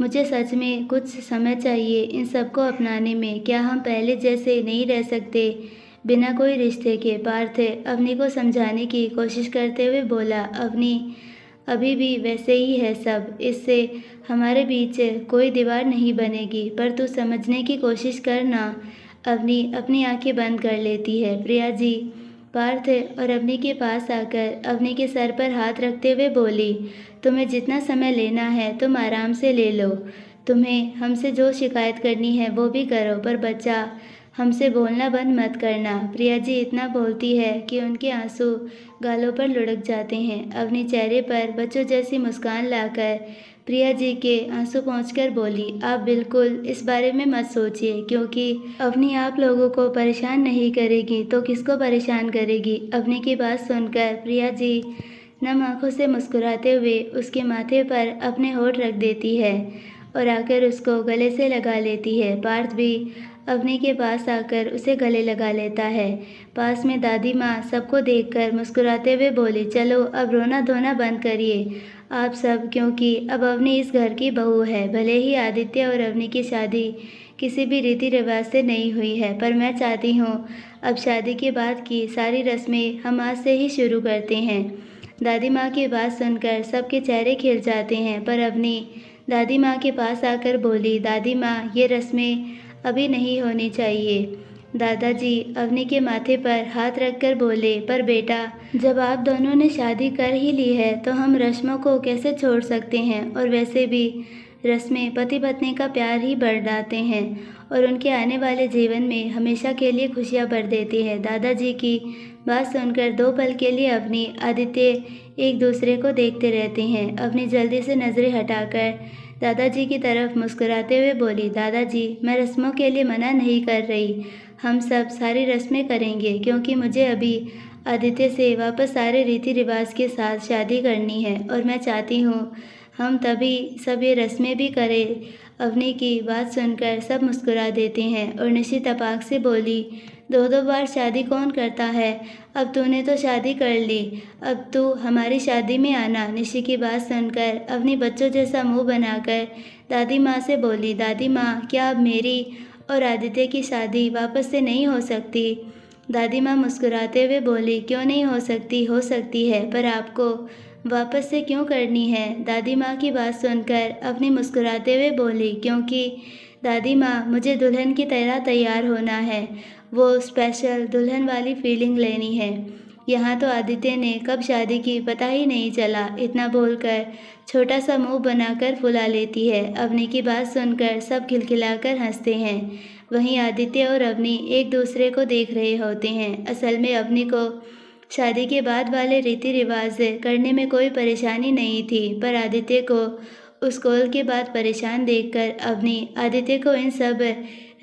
मुझे सच में कुछ समय चाहिए इन सबको अपनाने में। क्या हम पहले जैसे नहीं रह सकते बिना कोई रिश्ते के? पार्थ अवनी को समझाने की कोशिश करते हुए बोला, अवनी अभी भी वैसे ही है सब, इससे हमारे बीच कोई दीवार नहीं बनेगी, पर तू समझने की कोशिश करना। अवनी अपनी आंखें बंद कर लेती है। प्रिया जी पार्थ और अवनी के पास आकर अवनी के सर पर हाथ रखते हुए बोली, तुम्हें जितना समय लेना है तुम आराम से ले लो। तुम्हें हमसे जो शिकायत करनी है वो भी करो, पर बच्चा हमसे बोलना बंद मत करना। प्रिया जी इतना बोलती है कि उनके आंसू गालों पर लुढ़क जाते हैं। अवनी चेहरे पर बच्चों जैसी मुस्कान लाकर प्रिया जी के आंसू पोंछकर बोली, आप बिल्कुल इस बारे में मत सोचिए, क्योंकि अवनी आप लोगों को परेशान नहीं करेगी तो किसको परेशान करेगी? अवनी की बात सुनकर प्रिया जी नम आंखों से मुस्कुराते हुए उसके माथे पर अपने होठ रख देती है और आकर उसको गले से लगा लेती है। पार्थ भी अवनी के पास आकर उसे गले लगा लेता है। पास में दादी माँ सबको देखकर मुस्कुराते हुए बोली, चलो अब रोना धोना बंद करिए आप सब, क्योंकि अब अवनी इस घर की बहू है। भले ही आदित्य और अवनी की शादी किसी भी रीति रिवाज से नहीं हुई है, पर मैं चाहती हूँ अब शादी के बाद की सारी रस्में हम आज से ही शुरू करते हैं। दादी माँ की बात सुनकर सबके चेहरे खिल जाते हैं, पर अवनी दादी माँ के पास आकर बोली, दादी माँ ये रस्में अभी नहीं होनी चाहिए। दादाजी अवनी के माथे पर हाथ रखकर बोले, पर बेटा जब आप दोनों ने शादी कर ही ली है तो हम रस्मों को कैसे छोड़ सकते हैं? और वैसे भी रस्में पति पत्नी का प्यार ही बढ़ाते हैं और उनके आने वाले जीवन में हमेशा के लिए खुशियाँ भर देती है। दादाजी की बात सुनकर दो पल के लिए अवनी आदित्य एक दूसरे को देखते रहते हैं। अवनी जल्दी से नज़रें हटाकर दादाजी की तरफ मुस्कुराते हुए बोली, दादाजी मैं रस्मों के लिए मना नहीं कर रही, हम सब सारी रस्में करेंगे, क्योंकि मुझे अभी आदित्य से वापस सारे रीति रिवाज के साथ शादी करनी है और मैं चाहती हूँ हम तभी सब ये रस्में भी करें। अवनी की बात सुनकर सब मुस्कुरा देते हैं और निशी तपाक से बोली, दो दो बार शादी कौन करता है? अब तूने तो शादी कर ली, अब तू हमारी शादी में आना। निशी की बात सुनकर अवनी बच्चों जैसा मुंह बनाकर दादी माँ से बोली, दादी माँ क्या अब मेरी और आदित्य की शादी वापस से नहीं हो सकती? दादी माँ मुस्कुराते हुए बोली, क्यों नहीं हो सकती? हो सकती है, पर आपको वापस से क्यों करनी है? दादी माँ की बात सुनकर अवनी मुस्कुराते हुए बोली, क्योंकि दादी माँ मुझे दुल्हन की तरह तैयार होना है, वो स्पेशल दुल्हन वाली फीलिंग लेनी है। यहाँ तो आदित्य ने कब शादी की पता ही नहीं चला। इतना बोलकर छोटा सा मुंह बनाकर फुला लेती है। अवनी की बात सुनकर सब खिलखिलाकर हंसते हैं। वहीं आदित्य और अवनी एक दूसरे को देख रहे होते हैं। असल में अवनी को शादी के बाद वाले रीति रिवाज करने में कोई परेशानी नहीं थी, पर आदित्य को उस कॉल के बाद परेशान देखकर अवनी आदित्य को इन सब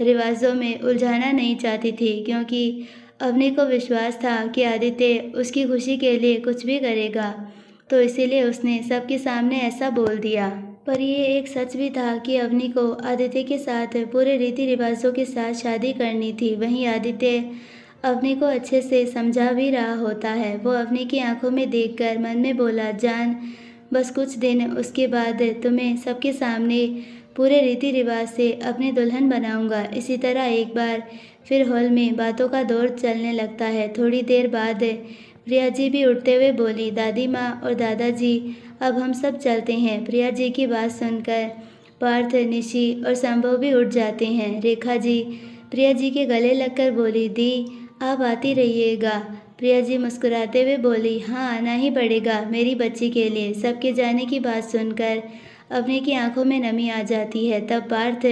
रिवाजों में उलझाना नहीं चाहती थी, क्योंकि अवनी को विश्वास था कि आदित्य उसकी खुशी के लिए कुछ भी करेगा, तो इसीलिए उसने सबके सामने ऐसा बोल दिया। पर ये एक सच भी था कि अवनी को आदित्य के साथ पूरे रीति रिवाजों के साथ शादी करनी थी। वहीं आदित्य अवनी को अच्छे से समझा भी रहा होता है। वो अवनी की आंखों में देखकर मन में बोला, जान बस कुछ दिन, उसके बाद तुम्हें सबके सामने पूरे रीति रिवाज से अपनी दुल्हन बनाऊंगा। इसी तरह एक बार फिर हॉल में बातों का दौर चलने लगता है। थोड़ी देर बाद प्रिया जी भी उठते हुए बोली, दादी माँ और दादाजी अब हम सब चलते हैं। प्रिया जी की बात सुनकर पार्थ, निशी और संभव भी उठ जाते हैं। रेखा जी प्रिया जी के गले लगकर बोली, दी आप आती रहिएगा। प्रिया जी मुस्कुराते हुए बोली, हाँ आना ही पड़ेगा मेरी बच्ची के लिए। सबके जाने की बात सुनकर अवनी की आंखों में नमी आ जाती है। तब पार्थ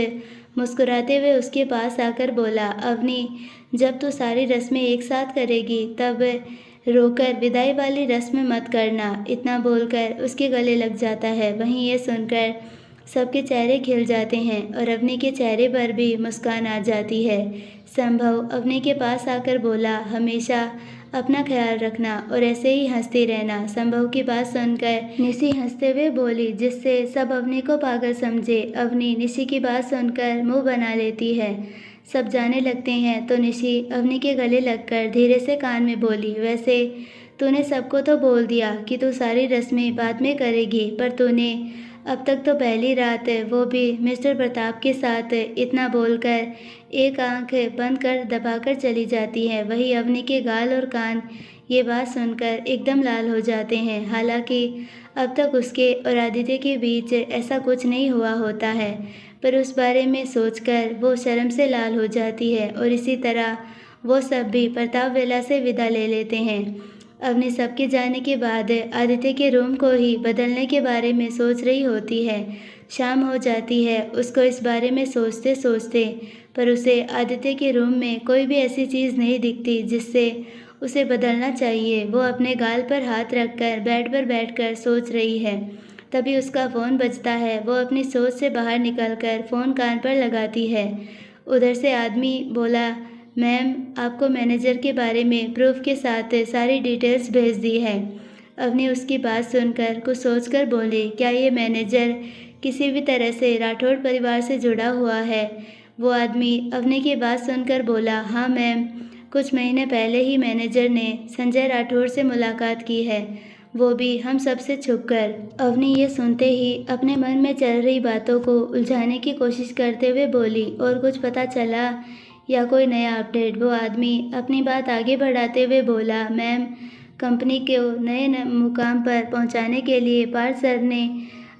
मुस्कुराते हुए उसके पास आकर बोला, अवनी जब तू सारी रस्में एक साथ करेगी तब रोकर विदाई वाली रस्म मत करना। इतना बोलकर उसके गले लग जाता है। वहीं ये सुनकर सबके चेहरे खिल जाते हैं और अवनी के चेहरे पर भी मुस्कान आ जाती है। संभव अवनी के पास आकर बोला, हमेशा अपना ख्याल रखना और ऐसे ही हंसती रहना। संभव की बात सुनकर निशी हंसते हुए बोली, जिससे सब अवनी को पागल समझे। अवनी निशी की बात सुनकर मुंह बना लेती है। सब जाने लगते हैं तो निशी अवनी के गले लगकर धीरे से कान में बोली, वैसे तूने सबको तो बोल दिया कि तू सारी रस्में बाद में करेगी, पर तूने अब तक तो पहली रात वो भी मिस्टर प्रताप के साथ इतना बोलकर एक आंख बंद कर दबाकर चली जाती है। वही अवनी के गाल और कान ये बात सुनकर एकदम लाल हो जाते हैं। हालांकि अब तक उसके और आदित्य के बीच ऐसा कुछ नहीं हुआ होता है, पर उस बारे में सोचकर वो शर्म से लाल हो जाती है और इसी तरह वो सब भी प्रताप विला से विदा ले लेते हैं। अवनी सबके जाने के बाद आदित्य के रूम को ही बदलने के बारे में सोच रही होती है। शाम हो जाती है उसको इस बारे में सोचते सोचते, पर उसे आदित्य के रूम में कोई भी ऐसी चीज़ नहीं दिखती जिससे उसे बदलना चाहिए। वो अपने गाल पर हाथ रखकर बेड पर बैठकर सोच रही है। तभी उसका फ़ोन बजता है। वो अपनी सोच से बाहर निकलकर फ़ोन कान पर लगाती है। उधर से आदमी बोला, मैम आपको मैनेजर के बारे में प्रूफ के साथ सारी डिटेल्स भेज दी है। अवनी उसकी बात सुनकर कुछ सोचकर बोली, क्या ये मैनेजर किसी भी तरह से राठौड़ परिवार से जुड़ा हुआ है? वो आदमी अवनी की बात सुनकर बोला, हाँ मैम, कुछ महीने पहले ही मैनेजर ने संजय राठौड़ से मुलाकात की है, वो भी हम सबसे छुपकर। अवनी ये सुनते ही अपने मन में चल रही बातों को उलझाने की कोशिश करते हुए बोली, और कुछ पता चला या कोई नया अपडेट? वो आदमी अपनी बात आगे बढ़ाते हुए बोला, मैम कंपनी को नए मुकाम पर पहुंचाने के लिए पार्थ सर ने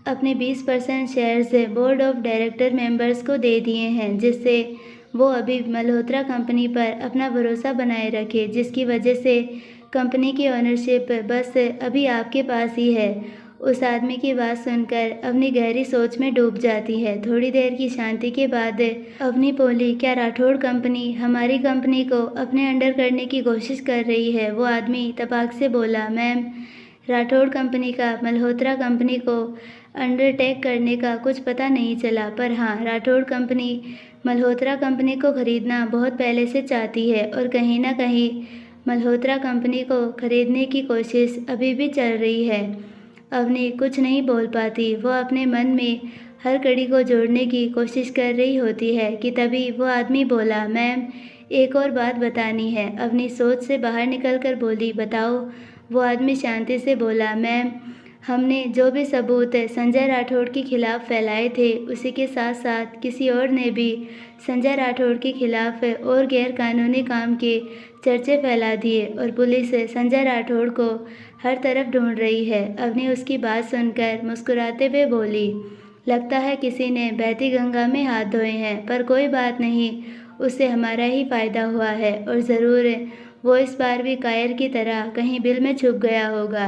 अपने 20% shares board of director members को दे दिए हैं, जिससे वो अभी मल्होत्रा कंपनी पर अपना भरोसा बनाए रखे, जिसकी वजह से कंपनी की ओनरशिप बस अभी आपके पास ही है। उस आदमी की बात सुनकर अवनी गहरी सोच में डूब जाती है। थोड़ी देर की शांति के बाद अवनी बोली, क्या राठौड़ कंपनी हमारी कंपनी को अपने अंडर करने की कोशिश कर रही है? वो आदमी तपाक से बोला, मैम राठौड़ कंपनी का मल्होत्रा कंपनी को अंडरटेक करने का कुछ पता नहीं चला, पर हाँ राठौड़ कंपनी मल्होत्रा कंपनी को खरीदना बहुत पहले से चाहती है और कहीं ना कहीं मल्होत्रा कंपनी को खरीदने की कोशिश अभी भी चल रही है। अवनी कुछ नहीं बोल पाती। वो अपने मन में हर कड़ी को जोड़ने की कोशिश कर रही होती है कि तभी वो आदमी बोला, मैम एक और बात बतानी है। अवनी सोच से बाहर निकलकर बोली, बताओ। वो आदमी शांति से बोला, मैम हमने जो भी सबूत संजय राठौड़ के खिलाफ फैलाए थे, उसी के साथ साथ किसी और ने भी संजय राठौड़ के खिलाफ और गैरकानूनी काम के चर्चे फैला दिए और पुलिस संजय राठौड़ को हर तरफ ढूंढ रही है। अवनी उसकी बात सुनकर मुस्कुराते हुए बोली, लगता है किसी ने बहती गंगा में हाथ धोए हैं, पर कोई बात नहीं, उससे हमारा ही फ़ायदा हुआ है और ज़रूर वो इस बार भी कायर की तरह कहीं बिल में छुप गया होगा।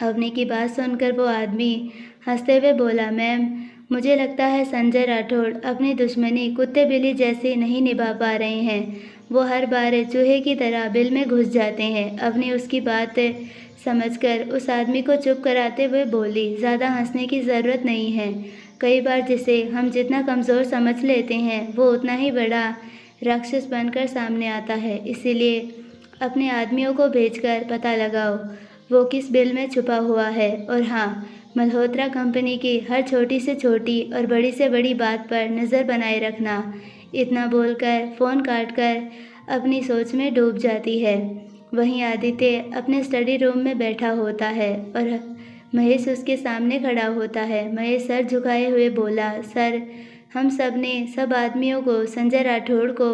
अवनी की बात सुनकर वो आदमी हंसते हुए बोला, मैम मुझे लगता है संजय राठौड़ अपनी दुश्मनी कुत्ते बिल्ली जैसे नहीं निभा पा रहे हैं। वो हर बार चूहे की तरह बिल में घुस जाते हैं। अवनी उसकी बात समझकर उस आदमी को चुप कराते हुए बोली, ज़्यादा हंसने की ज़रूरत नहीं है। कई बार जिसे हम जितना कमज़ोर समझ लेते हैं वो उतना ही बड़ा राक्षस बनकर सामने आता है। इसीलिए अपने आदमियों को भेजकर पता लगाओ वो किस बिल में छुपा हुआ है। और हाँ, मल्होत्रा कंपनी की हर छोटी से छोटी और बड़ी से बड़ी बात पर नज़र बनाए रखना। इतना बोलकर फ़ोन काटकर अपनी सोच में डूब जाती है। वहीं आदित्य अपने स्टडी रूम में बैठा होता है और महेश उसके सामने खड़ा होता है। महेश सर झुकाए हुए बोला, सर हम सब ने सब आदमियों को संजय राठौड़ को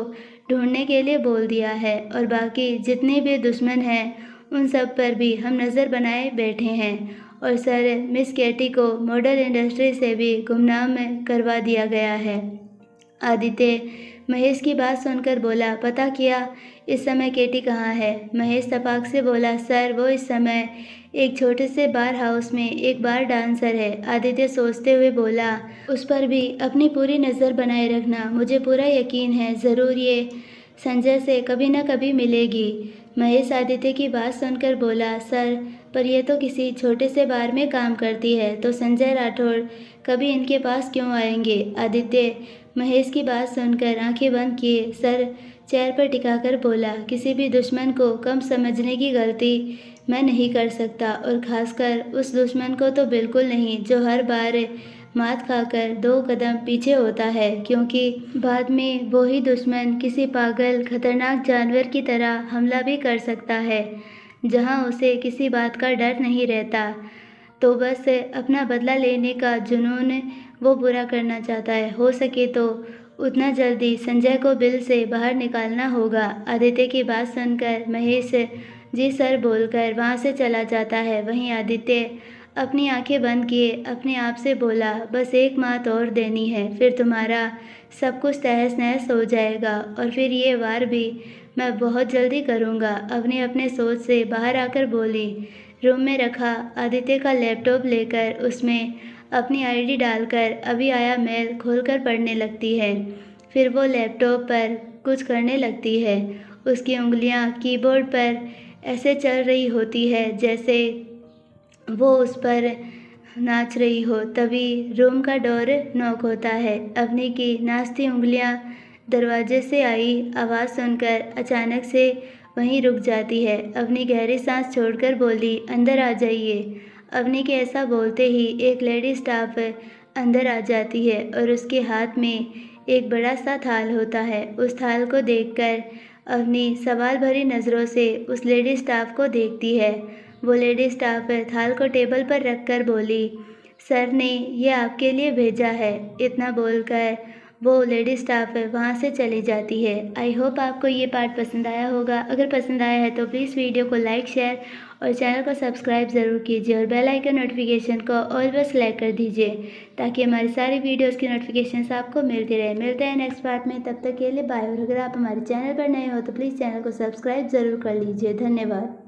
ढूंढने के लिए बोल दिया है और बाकी जितने भी दुश्मन हैं उन सब पर भी हम नज़र बनाए बैठे हैं। और सर, मिस केटी को मॉडल इंडस्ट्री से भी गुमनाम करवा दिया गया है। आदित्य महेश की बात सुनकर बोला, पता किया इस समय केटी कहाँ है? महेश तपाक से बोला, सर वो इस समय एक छोटे से बार हाउस में एक बार डांसर है। आदित्य सोचते हुए बोला, उस पर भी अपनी पूरी नज़र बनाए रखना, मुझे पूरा यकीन है ज़रूर ये संजय से कभी न कभी मिलेगी। महेश आदित्य की बात सुनकर बोला, सर पर यह तो किसी छोटे से बार में काम करती है, तो संजय राठौड़ कभी इनके पास क्यों आएंगे? आदित्य महेश की बात सुनकर आंखें बंद किए सर चेयर पर टिकाकर बोला, किसी भी दुश्मन को कम समझने की गलती मैं नहीं कर सकता, और खासकर उस दुश्मन को तो बिल्कुल नहीं जो हर बार मात खाकर 2 कदम पीछे होता है, क्योंकि बाद में वही दुश्मन किसी पागल खतरनाक जानवर की तरह हमला भी कर सकता है, जहां उसे किसी बात का डर नहीं रहता। तो बस अपना बदला लेने का जुनून वो पूरा करना चाहता है। हो सके तो उतना जल्दी संजय को बिल से बाहर निकालना होगा। आदित्य की बात सुनकर महेश जी सर बोलकर वहाँ से चला जाता है। वहीं आदित्य अपनी आंखें बंद किए अपने आप से बोला, बस एक मात और देनी है, फिर तुम्हारा सब कुछ तहस नहस हो जाएगा, और फिर ये वार भी मैं बहुत जल्दी करूँगा। अवनी अपने सोच से बाहर आकर बोली। रूम में रखा आदित्य का लैपटॉप लेकर उसमें अपनी आईडी डालकर अभी आया मेल खोलकर पढ़ने लगती है। फिर वो लैपटॉप पर कुछ करने लगती है। उसकी उंगलियां कीबोर्ड पर ऐसे चल रही होती है जैसे वो उस पर नाच रही हो। तभी रूम का डोर नॉक होता है। अवनी की नाचती उंगलियां दरवाजे से आई आवाज़ सुनकर अचानक से वहीं रुक जाती है। अवनी गहरी सांस छोड़कर बोली, अंदर आ जाइए। अवनी के ऐसा बोलते ही एक लेडी स्टाफ अंदर आ जाती है और उसके हाथ में एक बड़ा सा थाल होता है। उस थाल को देखकर अवनी सवाल भरी नज़रों से उस लेडी स्टाफ को देखती है। वो लेडी स्टाफ थाल को टेबल पर रखकर बोली, सर ने ये आपके लिए भेजा है। इतना बोलकर वो लेडी स्टाफ वहाँ से चली जाती है। आई होप आपको ये पार्ट पसंद आया होगा। अगर पसंद आया है तो प्लीज़ वीडियो को लाइक, शेयर और चैनल को सब्सक्राइब ज़रूर कीजिए और बेल आइकन नोटिफिकेशन को ऑल पर सेलेक्ट कर दीजिए ताकि हमारी सारी वीडियोस की नोटिफिकेशंस आपको मिलती रहे। मिलते हैं नेक्स्ट पार्ट में, तब तक के लिए बाय। और अगर आप हमारे चैनल पर नए हो तो प्लीज़ चैनल को सब्सक्राइब ज़रूर कर लीजिए। धन्यवाद।